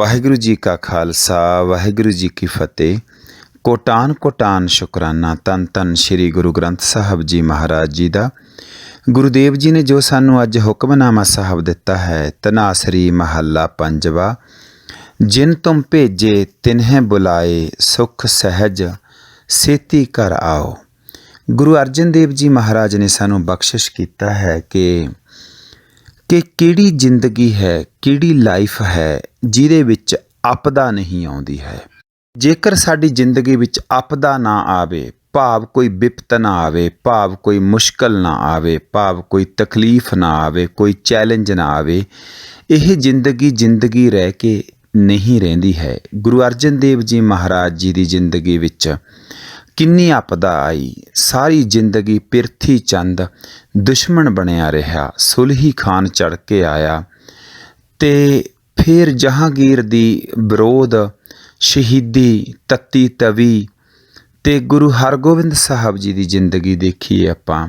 ਵਾਹਿਗੁਰੂ ਜੀ ਕਾ ਖਾਲਸਾ ਵਾਹਿਗੁਰੂ ਜੀ ਕੀ ਫਤਿਹ। ਕੋਟਾਨ ਕੋਟਾਨ ਸ਼ੁਕਰਾਨਾ ਧੰਨ ਧੰਨ ਸ਼੍ਰੀ ਗੁਰੂ ਗ੍ਰੰਥ ਸਾਹਿਬ ਜੀ ਮਹਾਰਾਜ ਜੀ ਦਾ। ਗੁਰੂਦੇਵ ਜੀ ਨੇ ਜੋ ਸਾਨੂੰ ਅੱਜ ਹੁਕਮਨਾਮਾ ਸਾਹਿਬ ਦਿੱਤਾ ਹੈ, ਤਨਾਸਰੀ ਮਹੱਲਾ ਪੰਜਵਾ। ਜਿਨ ਤੁਮ ਭੇਜੇ ਤਿਨਹਿ ਬੁਲਾਏ, ਸੁਖ ਸਹਿਜ ਸੇਤੀ ਘਰ ਆਓ। ਗੁਰੂ ਅਰਜਨ ਦੇਵ ਜੀ ਮਹਾਰਾਜ ਨੇ ਸਾਨੂੰ ਬਖਸ਼ਿਸ਼ ਕੀਤਾ ਹੈ ਕਿ ਕਿਹੜੀ ਜ਼ਿੰਦਗੀ ਹੈ, ਕਿਹੜੀ ਲਾਈਫ ਹੈ ਜਿਹਦੇ ਵਿੱਚ ਆਪਦਾ ਨਹੀਂ ਆਉਂਦੀ ਹੈ। ਜੇਕਰ ਸਾਡੀ ਜ਼ਿੰਦਗੀ ਵਿੱਚ ਆਪਦਾ ਨਾ ਆਵੇ, ਭਾਵ ਕੋਈ ਵਿਪਤ ਨਾ ਆਵੇ, ਭਾਵ ਕੋਈ ਮੁਸ਼ਕਲ ਨਾ ਆਵੇ, ਭਾਵ ਕੋਈ ਤਕਲੀਫ ਨਾ ਆਵੇ, ਕੋਈ ਚੈਲੰਜ ਨਾ ਆਵੇ, ਇਹ ਜ਼ਿੰਦਗੀ ਰਹਿ ਕੇ ਨਹੀਂ ਰਹਿੰਦੀ ਹੈ। ਗੁਰੂ ਅਰਜਨ ਦੇਵ ਜੀ ਮਹਾਰਾਜ ਜੀ ਦੀ ਜ਼ਿੰਦਗੀ ਵਿੱਚ ਕਿੰਨੀ ਆਪਦਾ ਆਈ। ਸਾਰੀ ਜ਼ਿੰਦਗੀ ਪਿਰਥੀ ਚੰਦ ਦੁਸ਼ਮਣ ਬਣਿਆ ਰਿਹਾ, ਸੁਲਹੀ ਖਾਨ ਚੜ੍ਹ ਕੇ ਆਇਆ ਤੇ ਫਿਰ ਜਹਾਂਗੀਰ ਦੀ ਵਿਰੋਧ, ਸ਼ਹੀਦੀ, ਤੱਤੀ ਤਵੀ ਤੇ ਗੁਰੂ ਹਰਗੋਬਿੰਦ ਸਾਹਿਬ ਜੀ ਦੀ ਜ਼ਿੰਦਗੀ ਦੇਖੀਏ ਆਪਾਂ,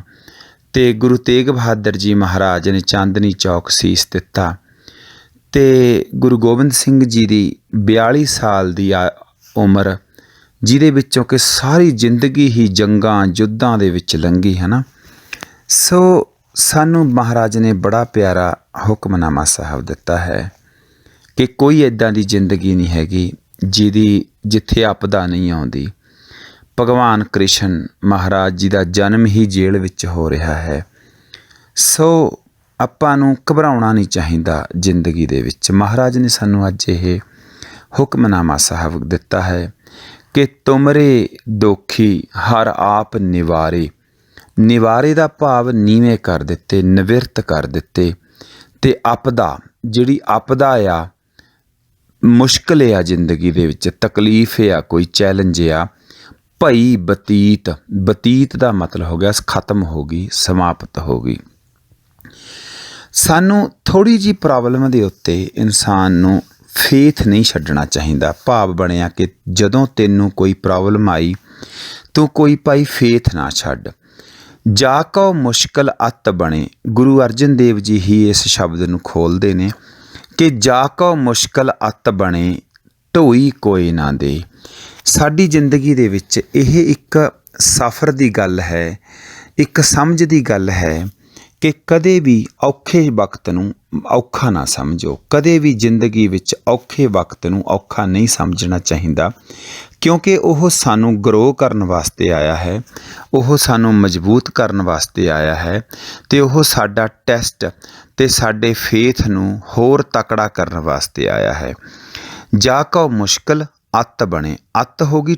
ਤੇ ਗੁਰੂ ਤੇਗ ਬਹਾਦਰ ਜੀ ਮਹਾਰਾਜ ਨੇ ਚਾਂਦਨੀ ਚੌਕ ਸੀਸ ਦਿੱਤਾ ਤੇ ਗੁਰੂ ਗੋਬਿੰਦ ਸਿੰਘ ਜੀ ਦੀ 42 ਸਾਲ ਦੀ ਉਮਰ, ਜਿਹਦੇ ਵਿੱਚੋਂ ਕਿ ਸਾਰੀ ਜ਼ਿੰਦਗੀ ਹੀ ਜੰਗਾਂ ਯੁੱਧਾਂ ਦੇ ਵਿੱਚ ਲੰਘੀ ਹੈ ਨਾ। ਸੋ ਸਾਨੂੰ ਮਹਾਰਾਜ ਨੇ ਬੜਾ ਪਿਆਰਾ ਹੁਕਮਨਾਮਾ ਸਾਹਿਬ ਦਿੱਤਾ ਹੈ ਕਿ ਕੋਈ ਇੱਦਾਂ ਦੀ ਜ਼ਿੰਦਗੀ ਨਹੀਂ ਹੈਗੀ ਜਿੱਥੇ ਆਪਦਾ ਨਹੀਂ ਆਉਂਦੀ। ਭਗਵਾਨ ਕ੍ਰਿਸ਼ਨ ਮਹਾਰਾਜ ਜੀ ਦਾ ਜਨਮ ਹੀ ਜੇਲ੍ਹ ਵਿੱਚ ਹੋ ਰਿਹਾ ਹੈ। ਸੋ ਆਪਾਂ ਨੂੰ ਘਬਰਾਉਣਾ ਨਹੀਂ ਚਾਹੀਦਾ ਜ਼ਿੰਦਗੀ ਦੇ ਵਿੱਚ। ਮਹਾਰਾਜ ਨੇ ਸਾਨੂੰ ਅੱਜ ਇਹ ਹੁਕਮਨਾਮਾ ਸਾਹਿਬ ਦਿੱਤਾ ਹੈ ਕਿ ਤੁਮਰੇ ਦੋਖੀ ਹਰ ਆਪ ਨਿਵਾਰੇ। ਨਿਵਾਰੇ ਦਾ ਭਾਵ ਨੀਵੇਂ ਕਰ ਦਿੱਤੇ, ਨਿਵਿਰਤ ਕਰ ਦਿੱਤੇ। ਤੇ ਆਪਦਾ, ਜਿਹੜੀ ਆਪਦਾ ਆ, ਮੁਸ਼ਕਿਲ ਆ ਜ਼ਿੰਦਗੀ ਦੇ ਵਿੱਚ, ਤਕਲੀਫ ਆ, ਕੋਈ ਚੈਲੰਜ ਆ, ਭਈ ਬਤੀਤ ਦਾ ਮਤਲਬ ਹੋ ਗਿਆ ਖਤਮ ਹੋ ਗਈ, ਸਮਾਪਤ ਹੋ ਗਈ। ਸਾਨੂੰ ਥੋੜ੍ਹੀ ਜਿਹੀ ਪ੍ਰੋਬਲਮ ਦੇ ਉੱਤੇ ਇਨਸਾਨ ਨੂੰ ਫੇਥ ਨਹੀਂ ਛੱਡਣਾ ਚਾਹੀਦਾ। ਭਾਵ ਬਣਿਆ ਕਿ ਜਦੋਂ ਤੈਨੂੰ ਕੋਈ ਪ੍ਰੋਬਲਮ ਆਈ, ਤੂੰ ਕੋਈ ਭਾਈ ਫੇਥ ਨਾ ਛੱਡ। ਜਾ ਕਉ ਮੁਸ਼ਕਿਲ ਅੱਤ ਬਣੇ। ਗੁਰੂ ਅਰਜਨ ਦੇਵ ਜੀ ਹੀ ਇਸ ਸ਼ਬਦ ਨੂੰ ਖੋਲ੍ਹਦੇ ਨੇ ਕਿ ਜਾ ਕਉ ਮੁਸ਼ਕਿਲ ਅੱਤ ਬਣੇ, ਢੋਈ ਕੋਈ ਨਾ ਦੇ। ਸਾਡੀ ਜ਼ਿੰਦਗੀ ਦੇ ਵਿੱਚ ਇਹ ਇੱਕ ਸਫ਼ਰ ਦੀ ਗੱਲ ਹੈ, ਇੱਕ ਸਮਝ ਦੀ ਗੱਲ ਹੈ ਕਿ ਕਦੇ ਵੀ ਔਖੇ ਵਕਤ ਨੂੰ ਔਖਾ ਨਾ ਸਮਝੋ। ਕਦੇ ਵੀ ਜ਼ਿੰਦਗੀ ਵਿੱਚ ਔਖੇ ਵਕਤ ਨੂੰ ਔਖਾ ਨਹੀਂ ਸਮਝਣਾ ਚਾਹੀਦਾ, ਕਿਉਂਕਿ ਉਹ ਸਾਨੂੰ ਗਰੋ ਕਰਨ ਵਾਸਤੇ ਆਇਆ ਹੈ, ਉਹ ਸਾਨੂੰ ਮਜ਼ਬੂਤ ਕਰਨ ਵਾਸਤੇ ਆਇਆ ਹੈ ਤੇ ਉਹ ਸਾਡਾ ਟੈਸਟ ਤੇ ਸਾਡੇ ਫੇਥ ਨੂੰ ਹੋਰ ਤਕੜਾ ਕਰਨ ਵਾਸਤੇ ਆਇਆ ਹੈ। ਜਾ ਕਉ ਮੁਸ਼ਕਿਲ ਅੱਤ ਬਣੇ। ਅੱਤ ਹੋ ਗਈ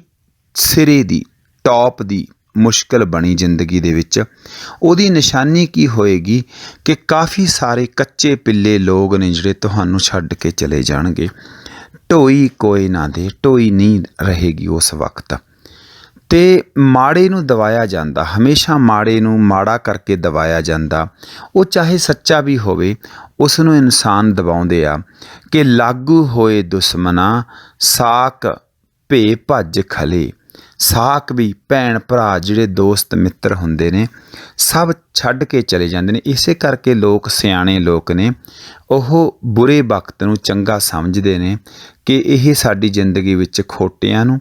ਸਿਰੇ ਦੀ, ਟੌਪ ਦੀ ਮੁਸ਼ਕਿਲ ਬਣੀ ਜ਼ਿੰਦਗੀ ਦੇ ਵਿੱਚ। ਉਹਦੀ ਨਿਸ਼ਾਨੀ ਕੀ ਹੋਏਗੀ ਕਿ ਕਾਫੀ ਸਾਰੇ ਕੱਚੇ ਪਿੱਲੇ ਲੋਕ ਨੇ ਜਿਹੜੇ ਤੁਹਾਨੂੰ ਛੱਡ ਕੇ ਚਲੇ ਜਾਣਗੇ। ਢੋਈ ਕੋਈ ਨਾ ਦੇ, ਢੋਈ ਨਹੀਂ ਰਹੇਗੀ ਉਸ ਵਕਤ। ਤੇ ਮਾੜੇ ਨੂੰ ਦਬਾਇਆ ਜਾਂਦਾ, ਹਮੇਸ਼ਾ ਮਾੜੇ ਨੂੰ ਮਾੜਾ ਕਰਕੇ ਦਬਾਇਆ ਜਾਂਦਾ। ਉਹ ਚਾਹੇ ਸੱਚਾ ਵੀ ਹੋਵੇ, ਉਸ ਨੂੰ ਇਨਸਾਨ ਦਬਾਉਂਦੇ ਆ ਕਿ ਲਾਗੂ ਹੋਏ ਦੁਸ਼ਮਣਾ, ਸਾਕ ਭੇ ਭੱਜ ਖਲੇ। ਸਾਕ ਵੀ ਭੈਣ ਭਰਾ, ਜਿਹੜੇ ਦੋਸਤ ਮਿੱਤਰ ਹੁੰਦੇ ਨੇ, ਸਭ ਛੱਡ ਕੇ ਚਲੇ ਜਾਂਦੇ ਨੇ। ਇਸੇ ਕਰਕੇ ਲੋਕ, ਸਿਆਣੇ ਲੋਕ ਨੇ, ਉਹ ਬੁਰੇ ਵਕਤ ਨੂੰ ਚੰਗਾ ਸਮਝਦੇ ਨੇ ਕਿ ਇਹ ਸਾਡੀ ਜ਼ਿੰਦਗੀ ਵਿੱਚ ਖੋਟਿਆਂ ਨੂੰ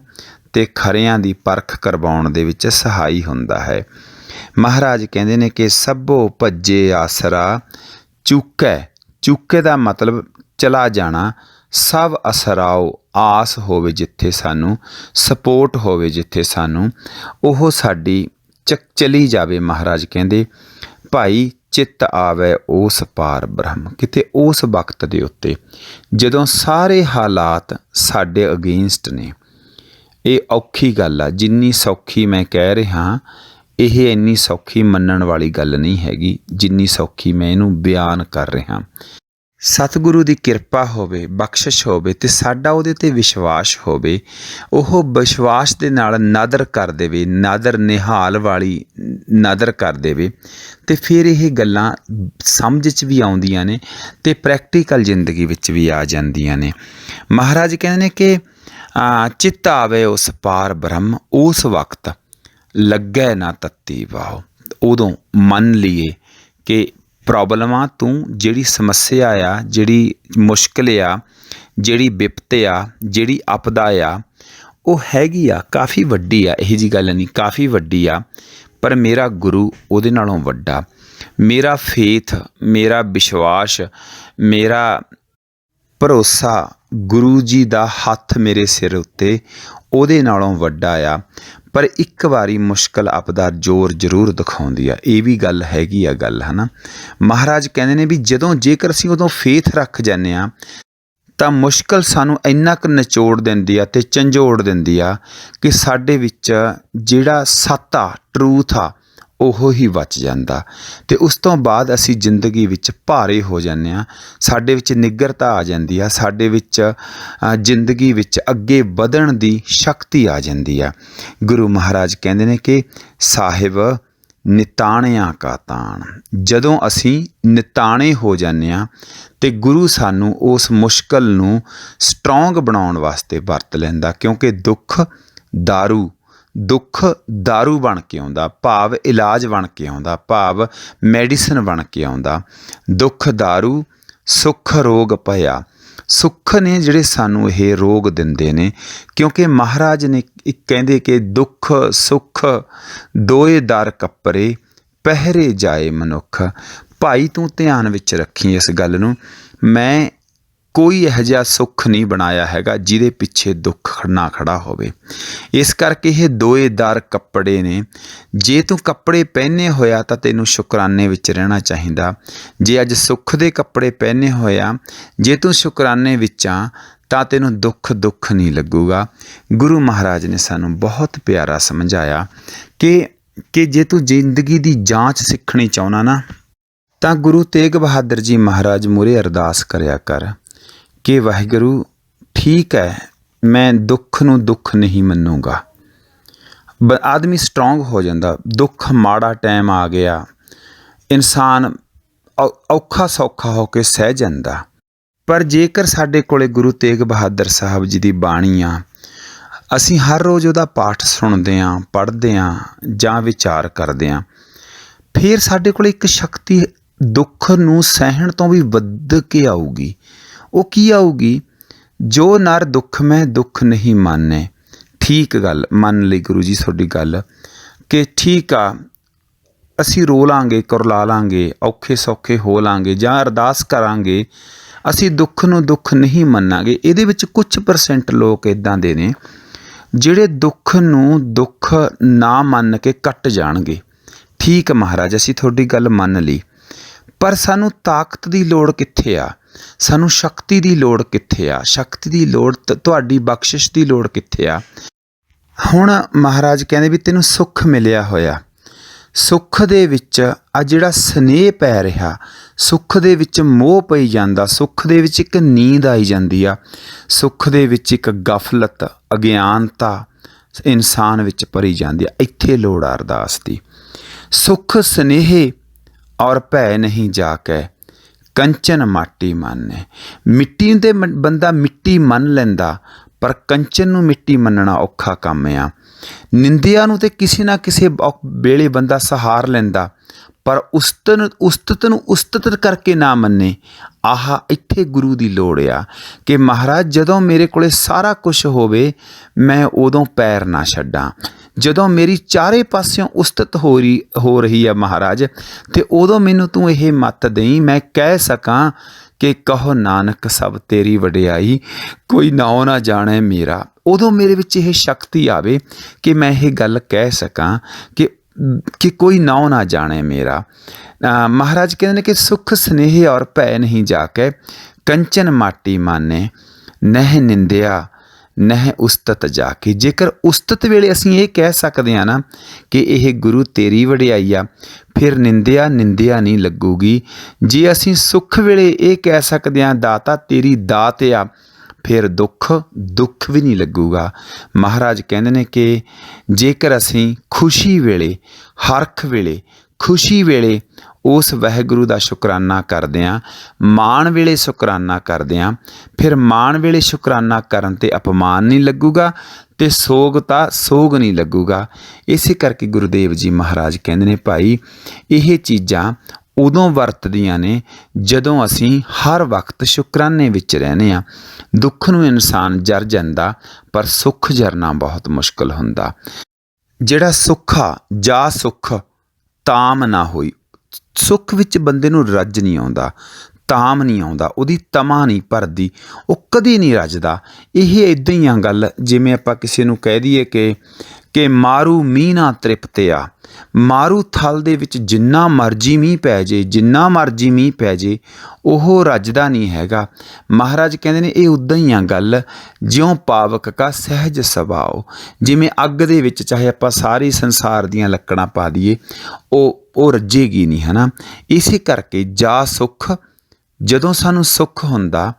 ਤੇ ਖਰਿਆਂ ਦੀ ਪਰਖ ਕਰਵਾਉਣ ਦੇ ਵਿੱਚ ਸਹਾਈ ਹੁੰਦਾ ਹੈ। ਮਹਾਰਾਜ ਕਹਿੰਦੇ ਨੇ ਕਿ ਸਭੋ ਭੱਜੇ ਆਸਰਾ ਚੁੱਕੈ। ਚੁੱਕੇ ਦਾ ਮਤਲਬ ਚਲਾ ਜਾਣਾ। ਸਭ ਅਸਰਾਓ, ਆਸ ਹੋਵੇ ਜਿੱਥੇ ਸਾਨੂੰ, ਸਪੋਰਟ ਹੋਵੇ ਜਿੱਥੇ ਸਾਨੂੰ, ਉਹ ਸਾਡੀ ਚਲੀ ਜਾਵੇ। ਮਹਾਰਾਜ ਕਹਿੰਦੇ ਭਾਈ ਚਿੱਤ ਆਵੇ ਉਸ ਪਾਰ ਬ੍ਰਹਮ। ਕਿਤੇ ਉਸ ਵਕਤ ਦੇ ਉੱਤੇ ਜਦੋਂ ਸਾਰੇ ਹਾਲਾਤ ਸਾਡੇ ਅਗੇਂਸਟ ਨੇ। ਇਹ ਔਖੀ ਗੱਲ ਆ। ਜਿੰਨੀ ਸੌਖੀ ਮੈਂ ਕਹਿ ਰਿਹਾ, ਇਹ ਇੰਨੀ ਸੌਖੀ ਮੰਨਣ ਵਾਲੀ ਗੱਲ ਨਹੀਂ ਹੈਗੀ ਜਿੰਨੀ ਸੌਖੀ ਮੈਂ ਇਹਨੂੰ ਬਿਆਨ ਕਰ ਰਿਹਾ। ਸਤਿਗੁਰੂ ਦੀ ਕਿਰਪਾ ਹੋਵੇ, ਬਖਸ਼ਿਸ਼ ਹੋਵੇ ਤੇ ਸਾਡਾ ਉਹਦੇ 'ਤੇ ਵਿਸ਼ਵਾਸ ਹੋਵੇ। ਉਹ ਵਿਸ਼ਵਾਸ ਦੇ ਨਾਲ ਨਦਰ ਕਰ ਦੇਵੇ, ਨਦਰ ਨਿਹਾਲ ਵਾਲੀ ਨਦਰ ਕਰ ਦੇਵੇ, ਤੇ ਫਿਰ ਇਹ ਗੱਲਾਂ ਸਮਝ 'ਚ ਵੀ ਆਉਂਦੀਆਂ ਨੇ ਤੇ ਪ੍ਰੈਕਟੀਕਲ ਜ਼ਿੰਦਗੀ ਵਿੱਚ ਵੀ ਆ ਜਾਂਦੀਆਂ ਨੇ। ਮਹਾਰਾਜ ਕਹਿੰਦੇ ਨੇ ਕਿ ਚਿੱਤ ਆਵੇ ਉਸ ਪਾਰ ਬ੍ਰਹਮ। ਉਸ ਵਕਤ ਲੱਗੈ ਨਾ ਤੱਤੀ ਵਾਹੋ। ਉਦੋਂ ਮੰਨ ਲਈਏ ਕਿ ਪ੍ਰੋਬਲਮਾਂ, ਤੂੰ ਜਿਹੜੀ ਸਮੱਸਿਆ ਆ, ਜਿਹੜੀ ਮੁਸ਼ਕਿਲ ਆ, ਜਿਹੜੀ ਵਿਪਤ ਆ, ਜਿਹੜੀ ਆਪਦਾ ਆ, ਉਹ ਹੈਗੀ ਆ, ਕਾਫੀ ਵੱਡੀ ਆ, ਇਹੋ ਜਿਹੀ ਗੱਲ ਨਹੀਂ, ਕਾਫੀ ਵੱਡੀ ਆ, ਪਰ ਮੇਰਾ ਗੁਰੂ ਉਹਦੇ ਨਾਲੋਂ ਵੱਡਾ। ਮੇਰਾ ਫੇਥ, ਮੇਰਾ ਵਿਸ਼ਵਾਸ, ਮੇਰਾ ਭਰੋਸਾ, ਗੁਰੂ ਜੀ ਦਾ ਹੱਥ ਮੇਰੇ ਸਿਰ ਉੱਤੇ ਉਹਦੇ ਨਾਲੋਂ ਵੱਡਾ ਆ। ਪਰ ਇੱਕ ਵਾਰੀ ਮੁਸ਼ਕਲ ਆਪਦਾ ਜ਼ੋਰ ਜ਼ਰੂਰ ਦਿਖਾਉਂਦੀ ਆ, ਇਹ ਵੀ ਗੱਲ ਹੈਗੀ ਆ ਗੱਲ, ਹੈ ਨਾ। ਮਹਾਰਾਜ ਕਹਿੰਦੇ ਨੇ ਵੀ ਜੇਕਰ ਅਸੀਂ ਉਦੋਂ ਫੇਥ ਰੱਖ ਜਾਂਦੇ ਹਾਂ ਤਾਂ ਮੁਸ਼ਕਲ ਸਾਨੂੰ ਇੰਨਾ ਕੁ ਨਿਚੋੜ ਦਿੰਦੀ ਆ ਅਤੇ ਝੰਜੋੜ ਦਿੰਦੀ ਆ ਕਿ ਸਾਡੇ ਵਿੱਚ ਜਿਹੜਾ ਸੱਤ ਆ, ਟਰੂਥ ਆ, ਉਹ ਹੀ ਬਚ ਜਾਂਦਾ ਅਤੇ ਉਸ ਤੋਂ ਬਾਅਦ ਅਸੀਂ ਜ਼ਿੰਦਗੀ ਵਿੱਚ ਭਾਰੇ ਹੋ ਜਾਂਦੇ ਹਾਂ। ਸਾਡੇ ਵਿੱਚ ਨਿੱਗਰਤਾ ਆ ਜਾਂਦੀ ਆ, ਸਾਡੇ ਵਿੱਚ ਜ਼ਿੰਦਗੀ ਵਿੱਚ ਅੱਗੇ ਵਧਣ ਦੀ ਸ਼ਕਤੀ ਆ ਜਾਂਦੀ ਆ। ਗੁਰੂ ਮਹਾਰਾਜ ਕਹਿੰਦੇ ਨੇ ਕਿ ਸਾਹਿਬ ਨਿਤਾਣਿਆਂ ਕਾ ਤਾਣ, ਜਦੋਂ ਅਸੀਂ ਨਿਤਾਣੇ ਹੋ ਜਾਂਦੇ ਹਾਂ ਅਤੇ ਗੁਰੂ ਸਾਨੂੰ ਉਸ ਮੁਸ਼ਕਲ ਨੂੰ ਸਟਰੋਂਗ ਬਣਾਉਣ ਵਾਸਤੇ ਵਰਤ ਲੈਂਦਾ, ਕਿਉਂਕਿ ਦੁੱਖ ਦਾਰੂ ਬਣ ਕੇ ਆਉਂਦਾ, ਭਾਵ ਇਲਾਜ ਬਣ ਕੇ ਆਉਂਦਾ, ਭਾਵ ਮੈਡੀਸਨ ਬਣ ਕੇ ਆਉਂਦਾ। ਦੁੱਖ ਦਾਰੂ ਸੁੱਖ ਰੋਗ ਭਇਆ, ਸੁੱਖ ਨੇ ਜਿਹੜੇ ਸਾਨੂੰ ਇਹ ਰੋਗ ਦਿੰਦੇ ਨੇ, ਕਿਉਂਕਿ ਮਹਾਰਾਜ ਨੇ ਕਹਿੰਦੇ ਕਿ ਦੁੱਖ ਸੁੱਖ ਦੋਏ ਦਰ ਕੱਪਰੇ ਪਹਿਰੇ ਜਾਏ ਮਨੁੱਖ। ਭਾਈ ਤੂੰ ਧਿਆਨ ਵਿੱਚ ਰੱਖੀ ਇਸ ਗੱਲ ਨੂੰ, ਮੈਂ ਕੋਈ ਇਹੋ ਜਿਹਾ ਸੁੱਖ ਨਹੀਂ ਬਣਾਇਆ ਹੈਗਾ ਜਿਹਦੇ ਪਿੱਛੇ ਦੁੱਖ ਨਾ ਖੜਾ ਹੋਵੇ। ਇਸ ਕਰਕੇ ਇਹ ਦੋਏ ਦਰ ਕੱਪੜੇ ਨੇ। ਜੇ ਤੂੰ ਕੱਪੜੇ ਪਹਿਨੇ ਹੋਇਆ ਤਾਂ ਤੈਨੂੰ ਸ਼ੁਕਰਾਨੇ ਵਿੱਚ ਰਹਿਣਾ ਚਾਹੀਦਾ। ਜੇ ਅੱਜ ਸੁੱਖ ਦੇ ਕੱਪੜੇ ਪਹਿਨੇ ਹੋਇਆ, ਜੇ ਤੂੰ ਸ਼ੁਕਰਾਨੇ ਵਿੱਚ ਆ ਤਾਂ ਤੈਨੂੰ ਦੁੱਖ ਨਹੀਂ ਲੱਗੂਗਾ। ਗੁਰੂ ਮਹਾਰਾਜ ਨੇ ਸਾਨੂੰ ਬਹੁਤ ਪਿਆਰਾ ਸਮਝਾਇਆ ਕਿ ਜੇ ਤੂੰ ਜ਼ਿੰਦਗੀ ਦੀ ਜਾਂਚ ਸਿੱਖਣੀ ਚਾਹੁੰਦਾ ਨਾ ਤਾਂ ਗੁਰੂ ਤੇਗ ਬਹਾਦਰ ਜੀ ਮਹਾਰਾਜ ਮੂਹਰੇ ਅਰਦਾਸ ਕਰਿਆ ਕਰ ਕਿ ਵਾਹਿਗੁਰੂ ਠੀਕ ਹੈ, ਮੈਂ ਦੁੱਖ ਨੂੰ ਦੁੱਖ ਨਹੀਂ ਮੰਨੂਗਾ। ਆਦਮੀ ਸਟਰੋਂਗ ਹੋ ਜਾਂਦਾ। ਦੁੱਖ ਮਾੜਾ ਟਾਈਮ ਆ ਗਿਆ, ਇਨਸਾਨ ਔਖਾ ਸੌਖਾ ਹੋ ਕੇ ਸਹਿ ਜਾਂਦਾ। ਪਰ ਜੇਕਰ ਸਾਡੇ ਕੋਲੇ ਗੁਰੂ ਤੇਗ ਬਹਾਦਰ ਸਾਹਿਬ ਜੀ ਦੀ ਬਾਣੀ ਆ, ਅਸੀਂ ਹਰ ਰੋਜ਼ ਉਹਦਾ ਪਾਠ ਸੁਣਦੇ ਹਾਂ, ਪੜ੍ਹਦੇ ਹਾਂ ਜਾਂ ਵਿਚਾਰ ਕਰਦੇ ਹਾਂ, ਫਿਰ ਸਾਡੇ ਕੋਲ ਇੱਕ ਸ਼ਕਤੀ ਦੁੱਖ ਨੂੰ ਸਹਿਣ ਤੋਂ ਵੀ ਵੱਧ ਕੇ ਆਊਗੀ। ਉਹ ਕੀ ਆਊਗੀ? ਜੋ ਨਰ ਦੁੱਖ ਮੈਂ ਦੁੱਖ ਨਹੀਂ ਮਾਨੇ। ਠੀਕ ਗੱਲ ਮੰਨ ਲਈ ਗੁਰੂ ਜੀ ਤੁਹਾਡੀ ਗੱਲ ਕਿ ਠੀਕ ਆ, ਅਸੀਂ ਰੋ ਲਾਂਗੇ, ਕੁਰਲਾ ਲਾਂਗੇ, ਔਖੇ ਸੌਖੇ ਹੋ ਲਾਂਗੇ ਜਾਂ ਅਰਦਾਸ ਕਰਾਂਗੇ, ਅਸੀਂ ਦੁੱਖ ਨੂੰ ਦੁੱਖ ਨਹੀਂ ਮੰਨਾਂਗੇ। ਇਹਦੇ ਵਿੱਚ ਕੁਝ % ਲੋਕ ਇੱਦਾਂ ਦੇ ਨੇ ਜਿਹੜੇ ਦੁੱਖ ਨੂੰ ਦੁੱਖ ਨਾ ਮੰਨ ਕੇ ਕੱਟ ਜਾਣਗੇ। ਠੀਕ ਮਹਾਰਾਜ, ਅਸੀਂ ਤੁਹਾਡੀ ਗੱਲ ਮੰਨ ਲਈ, ਪਰ ਸਾਨੂੰ ਤਾਕਤ ਦੀ ਲੋੜ ਕਿੱਥੇ ਆ? ਸਾਨੂੰ ਸ਼ਕਤੀ ਦੀ ਲੋੜ ਕਿੱਥੇ ਆ? ਸ਼ਕਤੀ ਦੀ ਲੋੜ, ਤੁਹਾਡੀ ਬਖਸ਼ਿਸ਼ ਦੀ ਲੋੜ ਕਿੱਥੇ ਆ? ਹੁਣ ਮਹਾਰਾਜ ਕਹਿੰਦੇ ਵੀ ਤੈਨੂੰ ਸੁੱਖ ਮਿਲਿਆ ਹੋਇਆ, ਸੁੱਖ ਦੇ ਵਿੱਚ ਆ ਜਿਹੜਾ ਸਨੇਹ ਪੈ ਰਿਹਾ, ਸੁੱਖ ਦੇ ਵਿੱਚ ਮੋਹ ਪਈ ਜਾਂਦਾ, ਸੁੱਖ ਦੇ ਵਿੱਚ ਇੱਕ ਨੀਂਦ ਆਈ ਜਾਂਦੀ ਆ, ਸੁੱਖ ਦੇ ਵਿੱਚ ਇੱਕ ਗਫਲਤ, ਅਗਿਆਨਤਾ ਇਨਸਾਨ ਵਿੱਚ ਭਰੀ ਜਾਂਦੀ ਆ। ਇੱਥੇ ਲੋੜ ਆ ਅਰਦਾਸ ਦੀ। ਸੁੱਖ ਸਨੇਹ ਔਰ ਭੈ ਨਹੀਂ ਜਾ ਕੇ ਕੰਚਨ ਮਾਟੀ ਮੰਨੇ। ਮਿੱਟੀ ਦੇ ਬੰਦਾ ਮਿੱਟੀ ਮੰਨ ਲੈਂਦਾ, ਪਰ ਕੰਚਨ ਨੂੰ ਮਿੱਟੀ ਮੰਨਣਾ ਔਖਾ ਕੰਮ ਆ। ਨਿੰਦਿਆ ਨੂੰ ਤੇ ਕਿਸੇ ਨਾ ਕਿਸੇ ਵੇਲੇ ਬੰਦਾ ਸਹਾਰ ਲੈਂਦਾ, ਪਰ ਉਸਤਤ ਨੂੰ ਉਸਤਤ ਕਰਕੇ ਨਾ ਮੰਨੇ। ਆਹ ਇੱਥੇ ਗੁਰੂ ਦੀ ਲੋੜ ਆ ਕਿ ਮਹਾਰਾਜ ਜਦੋਂ ਮੇਰੇ ਕੋਲੇ ਸਾਰਾ ਕੁਝ ਹੋਵੇ ਮੈਂ ਉਦੋਂ ਪੈਰ ਨਾ ਛੱਡਾਂ। ਜਦੋਂ ਮੇਰੀ ਚਾਰੇ ਪਾਸਿਓਂ ਉਸਤਤ ਹੋ ਰਹੀ ਆ ਮਹਾਰਾਜ, ਅਤੇ ਉਦੋਂ ਮੈਨੂੰ ਤੂੰ ਇਹ ਮੱਤ ਦੇਈਂ, ਮੈਂ ਕਹਿ ਸਕਾਂ ਕਿ ਕਹੋ ਨਾਨਕ ਸਭ ਤੇਰੀ ਵਡਿਆਈ, ਕੋਈ ਨਾਉ ਨਾ ਜਾਣੇ ਮੇਰਾ। ਉਦੋਂ ਮੇਰੇ ਵਿੱਚ ਇਹ ਸ਼ਕਤੀ ਆਵੇ ਕਿ ਮੈਂ ਇਹ ਗੱਲ ਕਹਿ ਸਕਾਂ ਕਿ ਕੋਈ ਨਾਉ ਨਾ ਜਾਣੇ ਮੇਰਾ। ਮਹਾਰਾਜ ਕਹਿੰਦੇ ਨੇ ਕਿ ਸੁੱਖ ਸਨੇਹ ਔਰ ਭੈ ਨਹੀਂ ਜਾ ਕੇ ਕੰਚਨ ਮਾਟੀ ਮਾਨੇ, ਨਹਿ ਨਿੰਦਿਆ ਨਹਿ ਉਸਤਤ ਜਾ ਕੇ। ਜੇਕਰ ਉਸਤਤ ਵੇਲੇ ਅਸੀਂ ਇਹ ਕਹਿ ਸਕਦੇ ਹਾਂ ਨਾ ਕਿ ਇਹ ਗੁਰੂ ਤੇਰੀ ਵਡਿਆਈ ਆ, ਫਿਰ ਨਿੰਦਿਆ ਨਹੀਂ ਲੱਗੂਗੀ। ਜੇ ਅਸੀਂ ਸੁੱਖ ਵੇਲੇ ਇਹ ਕਹਿ ਸਕਦੇ ਹਾਂ ਦਾਤਾ ਤੇਰੀ ਦਾਤ ਆ, ਫਿਰ ਦੁੱਖ ਵੀ ਨਹੀਂ ਲੱਗੂਗਾ। ਮਹਾਰਾਜ ਕਹਿੰਦੇ ਨੇ ਕਿ ਜੇਕਰ ਅਸੀਂ ਖੁਸ਼ੀ ਵੇਲੇ, ਹਰਖ ਵੇਲੇ, ਖੁਸ਼ੀ ਵੇਲੇ ਉਸ ਵਾਹਿਗੁਰੂ ਦਾ ਸ਼ੁਕਰਾਨਾ ਕਰਦੇ ਹਾਂ, ਮਾਣ ਵੇਲੇ ਸ਼ੁਕਰਾਨਾ ਕਰਦੇ ਹਾਂ, ਫਿਰ ਮਾਣ ਵੇਲੇ ਸ਼ੁਕਰਾਨਾ ਕਰਨ 'ਤੇ ਅਪਮਾਨ ਨਹੀਂ ਲੱਗੂਗਾ ਅਤੇ ਸੋਗ ਨਹੀਂ ਲੱਗੂਗਾ। ਇਸੇ ਕਰਕੇ ਗੁਰੂਦੇਵ ਜੀ ਮਹਾਰਾਜ ਕਹਿੰਦੇ ਨੇ ਭਾਈ ਇਹ ਚੀਜ਼ਾਂ ਉਦੋਂ ਵਰਤਦੀਆਂ ਨੇ ਜਦੋਂ ਅਸੀਂ ਹਰ ਵਕਤ ਸ਼ੁਕਰਾਨੇ ਵਿੱਚ ਰਹਿੰਦੇ ਹਾਂ। ਦੁੱਖ ਨੂੰ ਇਨਸਾਨ ਜਰ ਜਾਂਦਾ, ਪਰ ਸੁੱਖ ਜਰਨਾ ਬਹੁਤ ਮੁਸ਼ਕਲ ਹੁੰਦਾ। ਜਿਹੜਾ ਸੁੱਖ ਆ, ਜਾ ਸੁੱਖ ਤਾਮ ਨਾ ਹੋਈ। ਸੁੱਖ ਵਿੱਚ ਬੰਦੇ ਨੂੰ ਰੱਜ ਨਹੀਂ ਆਉਂਦਾ, ਤਾਮ ਨਹੀਂ ਆਉਂਦਾ, ਉਹਦੀ ਤਮਾ ਨਹੀਂ ਭਰਦੀ, ਉਹ ਕਦੇ ਨਹੀਂ ਰੱਜਦਾ। ਇਹ ਇੱਦਾਂ ਹੀ ਆ ਗੱਲ, ਜਿਵੇਂ ਆਪਾਂ ਕਿਸੇ ਨੂੰ ਕਹਿ ਦਈਏ ਕਿ ਮਾਰੂ ਮੀਂਹ ਨਾ ਤ੍ਰਿਪਤਿਆ। ਮਾਰੂ ਥਲ ਦੇ ਵਿੱਚ ਜਿੰਨਾ ਮਰਜ਼ੀ ਮੀਂਹ ਪੈ ਜੇ, ਜਿੰਨਾ ਮਰਜ਼ੀ ਮੀਂਹ ਪੈ ਜੇ, ਉਹ ਰੱਜਦਾ ਨਹੀਂ ਹੈਗਾ। ਮਹਾਰਾਜ ਕਹਿੰਦੇ ਨੇ ਇਹ ਉੱਦਾਂ ਹੀ ਆ ਗੱਲ, ਜਿਉਂ ਪਾਵਕ ਕਾ ਸਹਿਜ ਸੁਭਾਉ। ਜਿਵੇਂ ਅੱਗ ਦੇ ਵਿੱਚ ਚਾਹੇ ਆਪਾਂ ਸਾਰੇ ਸੰਸਾਰ ਦੀਆਂ ਲੱਕੜਾਂ ਪਾ ਦਈਏ, ਉਹ ਰੱਜੇਗੀ ਨਹੀਂ, ਹੈ ਨਾ। ਇਸੇ ਕਰਕੇ ਜਾ ਸੁੱਖ, ਜਦੋਂ ਸਾਨੂੰ ਸੁੱਖ ਹੁੰਦਾ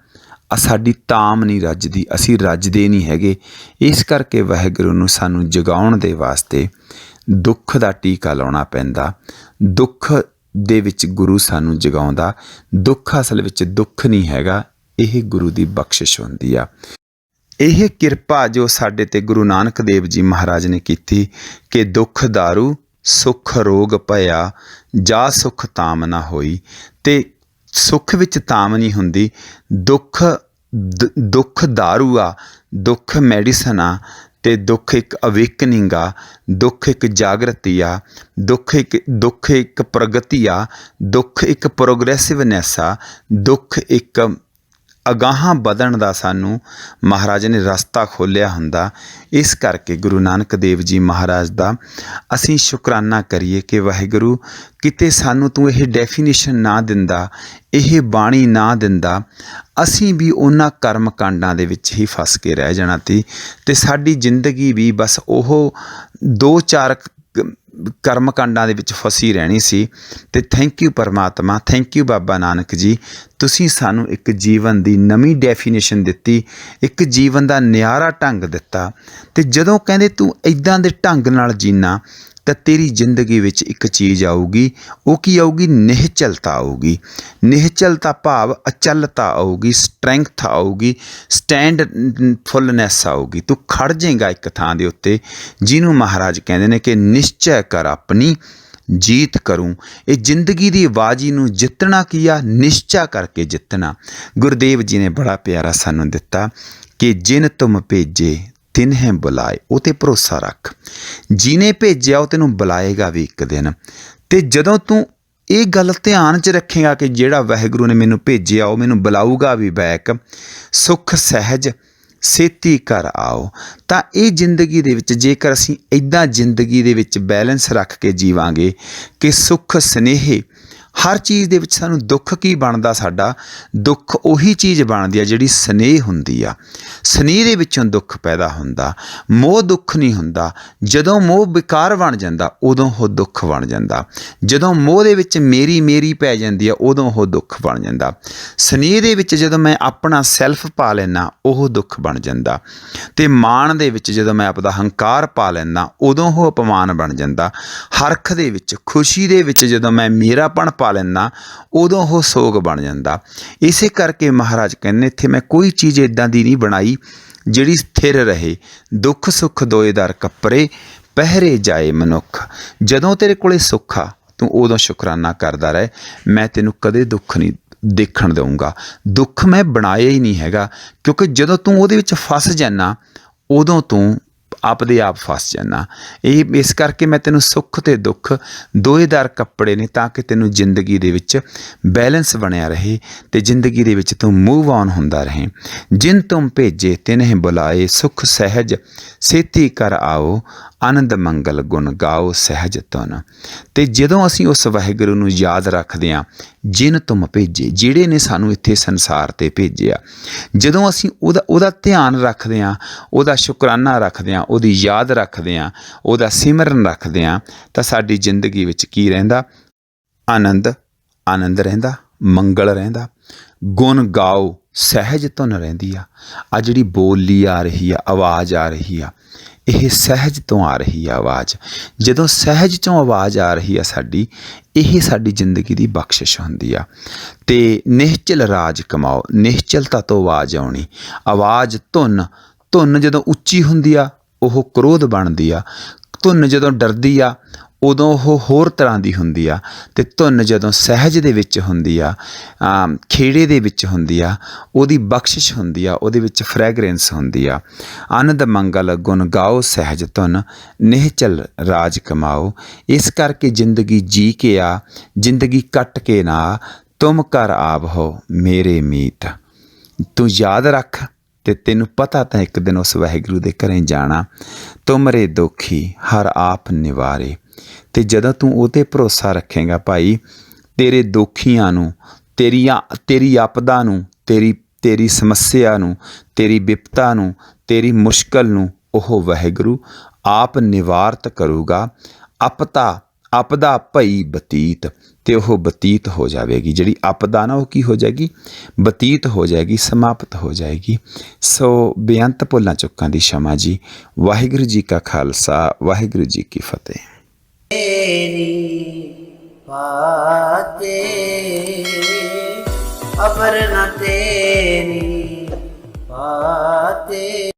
ਸਾਡੀ ਤਾਮ ਨਹੀਂ ਰੱਜਦੀ, ਅਸੀਂ ਰੱਜਦੇ ਨਹੀਂ ਹੈਗੇ। ਇਸ ਕਰਕੇ ਵਾਹਿਗੁਰੂ ਨੂੰ ਸਾਨੂੰ ਜਗਾਉਣ ਦੇ ਵਾਸਤੇ ਦੁੱਖ ਦਾ ਟੀਕਾ ਲਾਉਣਾ ਪੈਂਦਾ। ਦੁੱਖ ਦੇ ਵਿੱਚ ਗੁਰੂ ਸਾਨੂੰ ਜਗਾਉਂਦਾ। ਦੁੱਖ ਅਸਲ ਵਿੱਚ ਦੁੱਖ ਨਹੀਂ ਹੈਗਾ, ਇਹ ਗੁਰੂ ਦੀ ਬਖਸ਼ਿਸ਼ ਹੁੰਦੀ ਆ। ਇਹ ਕਿਰਪਾ ਜੋ ਸਾਡੇ 'ਤੇ ਗੁਰੂ ਨਾਨਕ ਦੇਵ ਜੀ ਮਹਾਰਾਜ ਨੇ ਕੀਤੀ ਕਿ ਦੁੱਖ ਦਾਰੂ ਸੁੱਖ ਰੋਗ ਭਇਆ, ਜਾ ਸੁੱਖ ਤਾਮ ਨਾ ਹੋਈ। ਅਤੇ ਸੁੱਖ ਵਿੱਚ ਤਾਮ ਨਹੀਂ ਹੁੰਦੀ। ਦੁੱਖ ਦਾਰੂ ਆ, ਦੁੱਖ ਮੈਡੀਸਨ ਆ, ਅਤੇ ਦੁੱਖ ਇੱਕ ਅਵੇਕਨਿੰਗ ਆ, ਦੁੱਖ ਇੱਕ ਜਾਗਰਤੀ ਆ, ਦੁੱਖ ਇੱਕ ਪ੍ਰਗਤੀ ਆ, ਦੁੱਖ ਇੱਕ ਪ੍ਰੋਗਰੈਸਿਵਨੈਸ ਆ, ਦੁੱਖ ਇੱਕ ਅਗਾਹਾਂ ਵਧਣ ਦਾ ਸਾਨੂੰ ਮਹਾਰਾਜ ਨੇ ਰਸਤਾ ਖੋਲ੍ਹਿਆ ਹੁੰਦਾ। ਇਸ ਕਰਕੇ ਗੁਰੂ ਨਾਨਕ ਦੇਵ ਜੀ ਮਹਾਰਾਜ ਦਾ ਅਸੀਂ ਸ਼ੁਕਰਾਨਾ ਕਰੀਏ ਕਿ ਵਾਹਿਗੁਰੂ ਕਿਤੇ ਸਾਨੂੰ ਤੂੰ ਇਹ ਡੈਫੀਨੇਸ਼ਨ ਨਾ ਦਿੰਦਾ, ਇਹ ਬਾਣੀ ਨਾ ਦਿੰਦਾ, ਅਸੀਂ ਵੀ ਉਹਨਾਂ ਕਰਮ ਕਾਂਡਾਂ ਦੇ ਵਿੱਚ ਹੀ ਫਸ ਕੇ ਰਹਿ ਜਾਣਾ ਤੀ, ਅਤੇ ਸਾਡੀ ਜ਼ਿੰਦਗੀ ਵੀ ਬਸ ਉਹ 2-4 ਕਰਮ ਕਾਂਡਾਂ ਦੇ ਵਿੱਚ ਫਸੀ ਰਹਿਣੀ ਸੀ। ਅਤੇ ਥੈਂਕ ਯੂ ਪਰਮਾਤਮਾ, ਥੈਂਕ ਯੂ ਬਾਬਾ ਨਾਨਕ ਜੀ, ਤੁਸੀਂ ਸਾਨੂੰ ਇੱਕ ਜੀਵਨ ਦੀ ਨਵੀਂ ਡੈਫੀਨੇਸ਼ਨ ਦਿੱਤੀ, ਇੱਕ ਜੀਵਨ ਦਾ ਨਿਆਰਾ ਢੰਗ ਦਿੱਤਾ। ਅਤੇ ਜਦੋਂ ਕਹਿੰਦੇ ਤੂੰ ਇੱਦਾਂ ਦੇ ਢੰਗ ਨਾਲ ਜੀਣਾ ਤਾਂ ਤੇਰੀ ਜ਼ਿੰਦਗੀ ਵਿੱਚ ਇੱਕ ਚੀਜ਼ ਆਊਗੀ। ਉਹ ਕੀ ਆਊਗੀ? ਨਿਹਚਲਤਾ ਆਊਗੀ। ਨਿਹਚਲਤਾ ਭਾਵ ਅਚਲਤਾ ਆਊਗੀ, ਸਟਰੈਂਥ ਆਊਗੀ, ਸਟੈਂਡਫੁਲਨੈਸ ਆਊਗੀ। ਤੂੰ ਖੜ ਜਾਏਗਾ ਇੱਕ ਥਾਂ ਦੇ ਉੱਤੇ, ਜਿਹਨੂੰ ਮਹਾਰਾਜ ਕਹਿੰਦੇ ਨੇ ਕਿ ਨਿਸ਼ਚੈ ਕਰ ਆਪਣੀ ਜੀਤ ਕਰੂੰ। ਇਹ ਜ਼ਿੰਦਗੀ ਦੀ ਬਾਜੀ ਨੂੰ ਜਿੱਤਣਾ ਕੀ ਆ? ਨਿਸ਼ਚਾ ਕਰਕੇ ਜਿੱਤਣਾ। ਗੁਰਦੇਵ ਜੀ ਨੇ ਬੜਾ ਪਿਆਰਾ ਸਾਨੂੰ ਦਿੱਤਾ ਕਿ ਜਿਨ ਤੁਮ ਭੇਜੇ ਤਿਨ ਹੈ ਬੁਲਾਏ। ਉਹ 'ਤੇ ਭਰੋਸਾ ਰੱਖ, ਜਿਹਨੇ ਭੇਜਿਆ ਉਹ ਤੈਨੂੰ ਬੁਲਾਏਗਾ ਵੀ ਇੱਕ ਦਿਨ। ਅਤੇ ਜਦੋਂ ਤੂੰ ਇਹ ਗੱਲ ਧਿਆਨ 'ਚ ਰੱਖੇਗਾ ਕਿ ਜਿਹੜਾ ਵਾਹਿਗੁਰੂ ਨੇ ਮੈਨੂੰ ਭੇਜਿਆ ਉਹ ਮੈਨੂੰ ਬੁਲਾਊਗਾ ਵੀ ਬੈਕ, ਸੁੱਖ ਸਹਿਜ ਛੇਤੀ ਘਰ ਆਓ, ਤਾਂ ਇਹ ਜ਼ਿੰਦਗੀ ਦੇ ਵਿੱਚ ਜੇਕਰ ਅਸੀਂ ਇੱਦਾਂ ਜ਼ਿੰਦਗੀ ਦੇ ਵਿੱਚ ਬੈਲੈਂਸ ਰੱਖ ਕੇ ਜੀਵਾਂਗੇ ਕਿ ਸੁੱਖ ਸਨੇਹੇ ਹਰ ਚੀਜ਼ ਦੇ ਵਿੱਚ ਸਾਨੂੰ ਦੁੱਖ ਕੀ ਬਣਦਾ? ਸਾਡਾ ਦੁੱਖ ਉਹੀ ਚੀਜ਼ ਬਣਦੀ ਆ ਜਿਹੜੀ ਸਨੇਹ ਹੁੰਦੀ ਆ। ਸਨੇਹ ਦੇ ਵਿੱਚੋਂ ਦੁੱਖ ਪੈਦਾ ਹੁੰਦਾ, ਮੋਹ ਦੁੱਖ ਨਹੀਂ ਹੁੰਦਾ। ਜਦੋਂ ਮੋਹ ਵਿਕਾਰ ਬਣ ਜਾਂਦਾ ਉਦੋਂ ਉਹ ਦੁੱਖ ਬਣ ਜਾਂਦਾ। ਜਦੋਂ ਮੋਹ ਦੇ ਵਿੱਚ ਮੇਰੀ ਪੈ ਜਾਂਦੀ ਆ ਉਦੋਂ ਉਹ ਦੁੱਖ ਬਣ ਜਾਂਦਾ। ਸਨੇਹ ਦੇ ਵਿੱਚ ਜਦੋਂ ਮੈਂ ਆਪਣਾ ਸੈਲਫ ਪਾ ਲੈਂਦਾ ਉਹ ਦੁੱਖ ਬਣ ਜਾਂਦਾ। ਅਤੇ ਮਾਣ ਦੇ ਵਿੱਚ ਜਦੋਂ ਮੈਂ ਆਪਦਾ ਹੰਕਾਰ ਪਾ ਲੈਂਦਾ ਉਦੋਂ ਉਹ ਅਪਮਾਨ ਬਣ ਜਾਂਦਾ। ਹਰਖ ਦੇ ਵਿੱਚ, ਖੁਸ਼ੀ ਦੇ ਵਿੱਚ ਜਦੋਂ ਮੈਂ ਮੇਰਾਪਣ ਪਾ ਲੈਂਦਾ ਉਦੋਂ ਉਹ ਸੋਗ ਬਣ ਜਾਂਦਾ। ਇਸੇ ਕਰਕੇ ਮਹਾਰਾਜ ਕਹਿੰਦੇ ਇੱਥੇ ਮੈਂ ਕੋਈ ਚੀਜ਼ ਇੱਦਾਂ ਦੀ ਨਹੀਂ ਬਣਾਈ ਜਿਹੜੀ ਸਥਿਰ ਰਹੇ। ਦੁੱਖ ਸੁੱਖ ਦੋਏ ਦਰ ਕੱਪੜੇ, ਪਹਿਰੇ ਜਾਏ ਮਨੁੱਖ। ਜਦੋਂ ਤੇਰੇ ਕੋਲੇ ਸੁੱਖ ਆ ਤੂੰ ਉਦੋਂ ਸ਼ੁਕਰਾਨਾ ਕਰਦਾ ਰਹੇ। ਮੈਂ ਤੈਨੂੰ ਕਦੇ ਦੁੱਖ ਨਹੀਂ ਦੇਖਣ ਦਊਂਗਾ। ਦੁੱਖ ਮੈਂ ਬਣਾਇਆ ਹੀ ਨਹੀਂ ਹੈਗਾ, ਕਿਉਂਕਿ ਜਦੋਂ ਤੂੰ ਉਹਦੇ ਵਿੱਚ ਫਸ ਜਾਨਾ ਉਦੋਂ ਤੂੰ ਆਪਦੇ ਆਪ ਫਸ ਜਾਨਾ। ਇਸ ਕਰਕੇ ਮੈਂ ਤੈਨੂੰ ਸੁੱਖ ਅਤੇ ਦੁੱਖ ਦੋਏ ਦਰ ਕੱਪੜੇ ਨੇ, ਤਾਂ ਕਿ ਤੈਨੂੰ ਜ਼ਿੰਦਗੀ ਦੇ ਵਿੱਚ ਬੈਲੈਂਸ ਬਣਿਆ ਰਹੇ ਅਤੇ ਜ਼ਿੰਦਗੀ ਦੇ ਵਿੱਚ ਤੂੰ ਮੂਵ ਔਨ ਹੁੰਦਾ ਰਹੇ। ਜਿਨ ਤੁਮ ਭੇਜੇ ਤਿਨਹਿ ਬੁਲਾਏ, ਸੁੱਖ ਸਹਿਜ ਛੇਤੀ ਘਰ ਆਓ, ਆਨੰਦ ਮੰਗਲ ਗੁਣ ਗਾਓ ਸਹਿਜ ਧੁਨ। ਅਤੇ ਜਦੋਂ ਅਸੀਂ ਉਸ ਵਾਹਿਗੁਰੂ ਨੂੰ ਯਾਦ ਰੱਖਦੇ ਹਾਂ, ਜਿਨ ਤੁਮ ਭੇਜੇ, ਜਿਹੜੇ ਨੇ ਸਾਨੂੰ ਇੱਥੇ ਸੰਸਾਰ 'ਤੇ ਭੇਜਿਆ, ਜਦੋਂ ਅਸੀਂ ਉਹਦਾ ਧਿਆਨ ਰੱਖਦੇ ਹਾਂ, ਉਹਦਾ ਸ਼ੁਕਰਾਨਾ ਰੱਖਦੇ ਹਾਂ, ਉਹਦੀ ਯਾਦ ਰੱਖਦੇ ਹਾਂ, ਉਹਦਾ ਸਿਮਰਨ ਰੱਖਦੇ ਹਾਂ, ਤਾਂ ਸਾਡੀ ਜ਼ਿੰਦਗੀ ਵਿੱਚ ਕੀ ਰਹਿੰਦਾ? ਆਨੰਦ ਰਹਿੰਦਾ, ਮੰਗਲ ਰਹਿੰਦਾ, ਗੁਣ ਗਾਓ ਸਹਿਜ ਧੁਨ ਰਹਿੰਦੀ ਆ। ਆ ਜਿਹੜੀ ਬੋਲੀ ਆ ਰਹੀ ਆ, ਆਵਾਜ਼ ਆ ਰਹੀ ਆ, ਇਹ ਸਹਿਜ ਤੋਂ ਆ ਰਹੀ ਆ ਆਵਾਜ਼। ਜਦੋਂ ਸਹਿਜ 'ਚੋਂ ਆਵਾਜ਼ ਆ ਰਹੀ ਆ ਸਾਡੀ, ਇਹ ਸਾਡੀ ਜ਼ਿੰਦਗੀ ਦੀ ਬਖਸ਼ਿਸ਼ ਹੁੰਦੀ ਆ। ਅਤੇ ਨਿਹਚਲ ਰਾਜ ਕਮਾਓ, ਨਿਹਚਲਤਾ ਤੋਂ ਆਵਾਜ਼ ਆਉਣੀ। ਆਵਾਜ਼ ਧੁਨ ਜਦੋਂ ਉੱਚੀ ਹੁੰਦੀ ਆ ਉਹ ਕ੍ਰੋਧ ਬਣਦੀ ਆ। ਧੁਨ ਜਦੋਂ ਡਰਦੀ ਆ ਉਦੋਂ ਉਹ ਹੋਰ ਤਰ੍ਹਾਂ ਦੀ ਹੁੰਦੀ ਆ। ਅਤੇ ਧੁਨ ਜਦੋਂ ਸਹਿਜ ਦੇ ਵਿੱਚ ਹੁੰਦੀ ਆ, ਖੇੜੇ ਦੇ ਵਿੱਚ ਹੁੰਦੀ ਆ, ਉਹਦੀ ਬਖਸ਼ਿਸ਼ ਹੁੰਦੀ ਆ, ਉਹਦੇ ਵਿੱਚ ਫਰੈਗਰੈਂਸ ਹੁੰਦੀ ਆ। ਆਨੰਦ ਮੰਗਲ ਗੁਣ ਗਾਓ ਸਹਿਜ ਧੁਨ, ਨਿਹਚਲ ਰਾਜ ਕਮਾਓ। ਇਸ ਕਰਕੇ ਜ਼ਿੰਦਗੀ ਜੀ ਕੇ ਆ, ਜ਼ਿੰਦਗੀ ਕੱਟ ਕੇ ਨਾ, ਤੁਮ ਘਰ ਆਬ ਹੋ ਮੇਰੇ ਮੀਤ। ਤੂੰ ਯਾਦ ਰੱਖ ਅਤੇ ਤੈਨੂੰ ਪਤਾ ਤਾਂ ਇੱਕ ਦਿਨ ਉਸ ਵਾਹਿਗੁਰੂ ਦੇ ਘਰੇ ਜਾਣਾ। ਤੁਮਰੇ ਦੋਖੀ ਹਰ ਆਪ ਨਿਵਾਰੇ। ਅਤੇ ਜਦੋਂ ਤੂੰ ਉਹ 'ਤੇ ਭਰੋਸਾ ਰੱਖੇਗਾ ਭਾਈ, ਤੇਰੇ ਦੋਖੀਆਂ ਨੂੰ, ਤੇਰੀ ਆਪਦਾ ਨੂੰ, ਤੇਰੀ ਸਮੱਸਿਆ ਨੂੰ, ਤੇਰੀ ਵਿਪਤਾ ਨੂੰ, ਤੇਰੀ ਮੁਸ਼ਕਲ ਨੂੰ ਉਹ ਵਾਹਿਗੁਰੂ ਆਪ ਨਿਵਾਰਤ ਕਰੂਗਾ। ਆਪਦਾ ਭਈ ਬਤੀਤ, ਅਤੇ ਉਹ ਬਤੀਤ ਹੋ ਜਾਵੇਗੀ। ਜਿਹੜੀ ਆਪਦਾ ਨਾ ਉਹ ਕੀ ਹੋ ਜਾਏਗੀ? ਬਤੀਤ ਹੋ ਜਾਏਗੀ, ਸਮਾਪਤ ਹੋ ਜਾਏਗੀ। ਸੋ ਬੇਅੰਤ ਭੁੱਲਾਂ ਚੁੱਕਾਂ ਦੀ क्षमा ਜੀ। ਵਾਹਿਗੁਰੂ ਜੀ ਕਾ ਖਾਲਸਾ, ਵਾਹਿਗੁਰੂ ਜੀ ਕੀ ਫਤਿਹ। ਅਪਰ ਨ ਤੇਰੀ ਬਾਤੇ।